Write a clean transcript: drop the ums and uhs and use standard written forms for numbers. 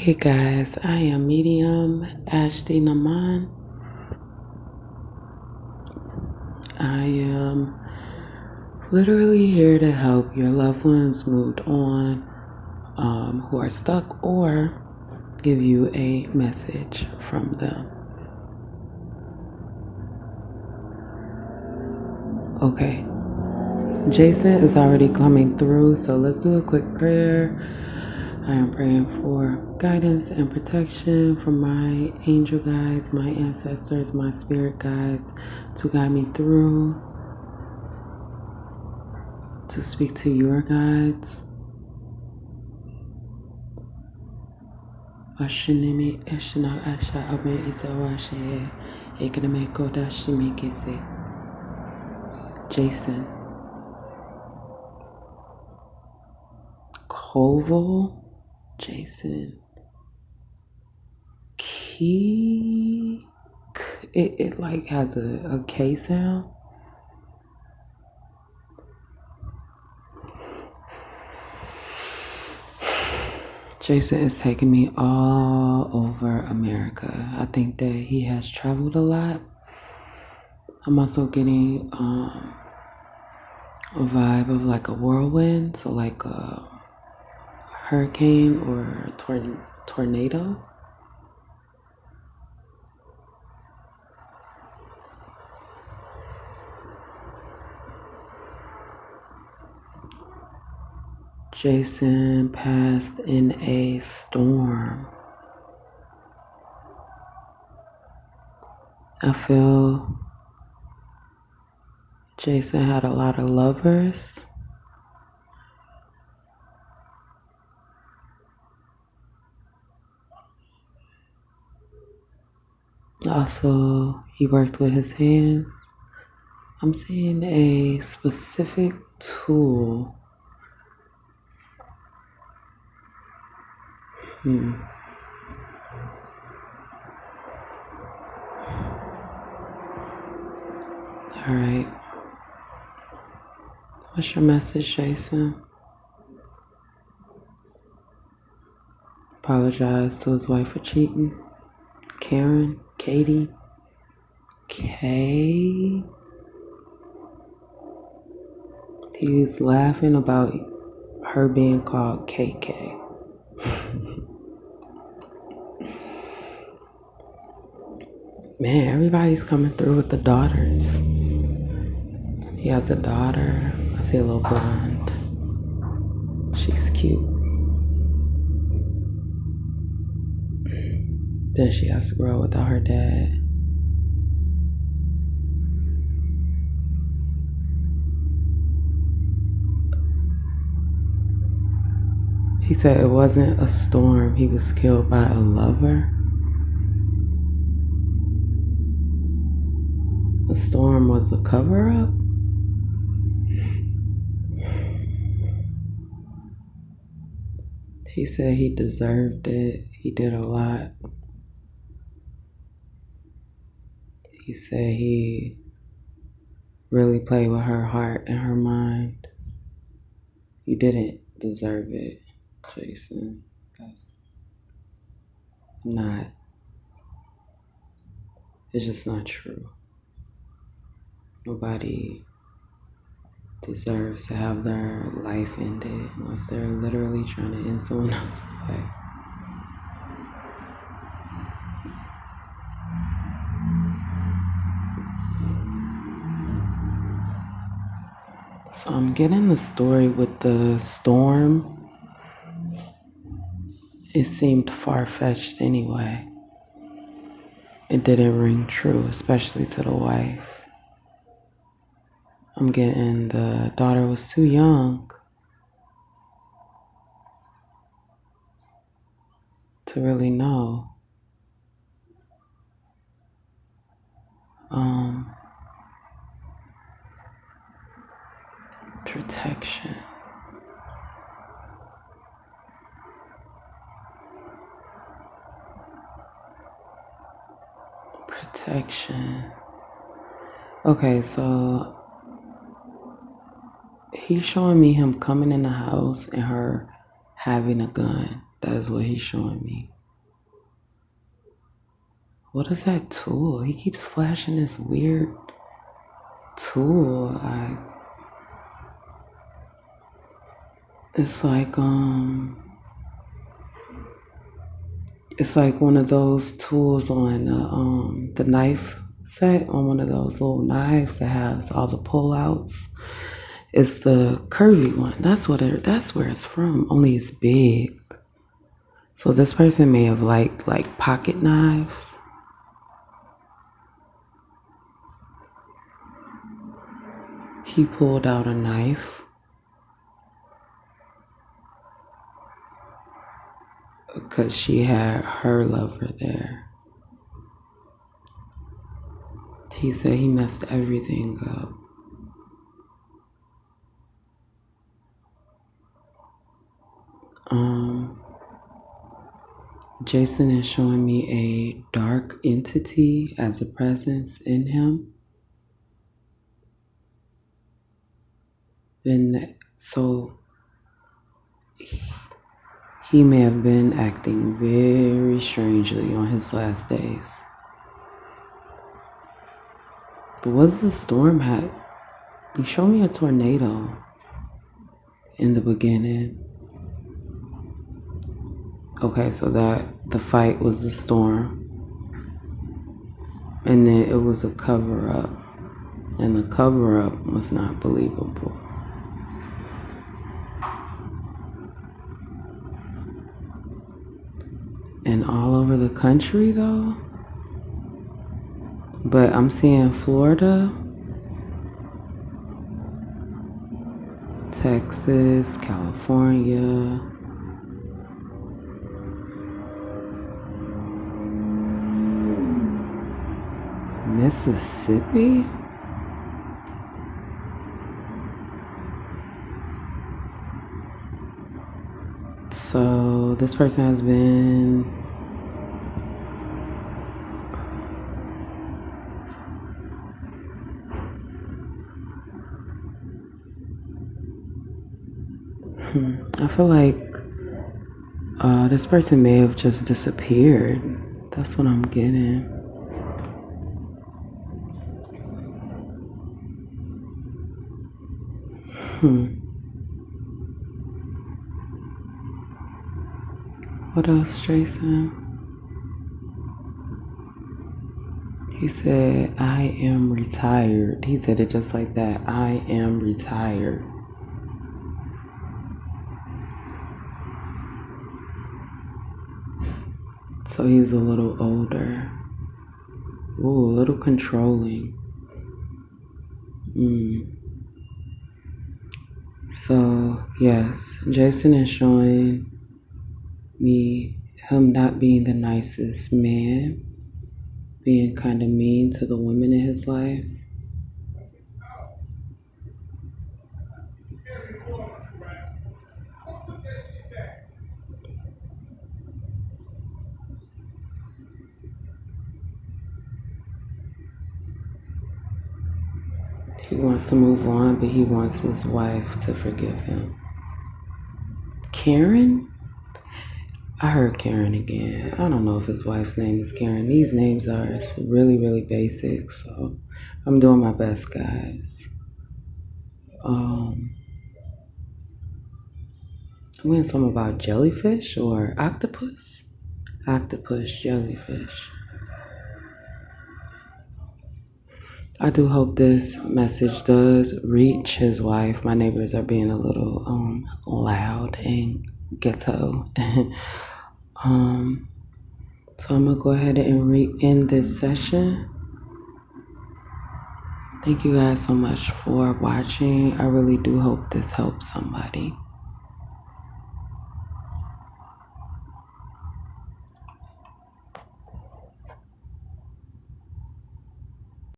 Hey guys, I am medium Ashti Naman. I am literally here to help your loved ones moved on, who are stuck, or give you a message from them. Okay, Jason is already coming through, so let's do a quick prayer. I am praying for guidance and protection from my angel guides, my ancestors, my spirit guides to guide me through, to speak to your guides. Ashinimi Eshina Asha Ame Isawashe Ekaname Koda Shimikise. Jason Kovill, Jason Key. It like has a K sound. Jason is taking me all over America. I think that he has traveled a lot. I'm also getting a vibe of like a whirlwind, so like a hurricane or a tornado. Jason passed in a storm. I feel Jason had a lot of lovers. Also, he worked with his hands. I'm seeing a specific tool. All right. What's your message, Jason? Apologize to his wife for cheating. Karen, Katie, Kay. He's laughing about her being called KK. Man, everybody's coming through with the daughters. He has a daughter. I see a little blonde. She's cute. Then she has to grow without her dad. He said it wasn't a storm. He was killed by a lover. The storm was a cover-up? He said he deserved it. He did a lot. He said he really played with her heart and her mind. You didn't deserve it, Jason. That's not. It's just not true. Nobody deserves to have their life ended unless they're literally trying to end someone else's life. So I'm getting the story with the storm. It seemed far-fetched anyway. It didn't ring true, especially to the wife. I'm getting the daughter was too young to really know. Protection. Protection. Okay, so he's showing me him coming in the house and her having a gun. That is what he's showing me. What is that tool? He keeps flashing this weird tool. It's like one of those tools on the knife set, on one of those little knives that has all the pull-outs. It's the curvy one. That's where it's from. Only it's big. So this person may have liked like pocket knives. He pulled out a knife because she had her lover there. He said he messed everything up. Jason is showing me a dark entity as a presence in him. So he may have been acting very strangely on his last days. But what's the storm hat? You showed me a tornado in the beginning. Okay, so the fight was the storm. And then it was a cover-up. And the cover-up was not believable. And all over the country though. But I'm seeing Florida, Texas, California, Mississippi. So this person has been I feel like this person may have just disappeared. That's what I'm getting. What else, Jason? He said, I am retired. He said it just like that. I am retired. So he's a little older. Ooh, a little controlling. So, yes, Jason is showing me him not being the nicest man, being kind of mean to the women in his life. He wants to move on, but he wants his wife to forgive him. Karen? I heard Karen again. I don't know if his wife's name is Karen. These names are really, really basic, so I'm doing my best, guys. I'm getting something about jellyfish or octopus? Octopus, jellyfish. I do hope this message does reach his wife. My neighbors are being a little loud and ghetto. So I'm gonna go ahead and end this session. Thank you guys so much for watching. I really do hope this helps somebody.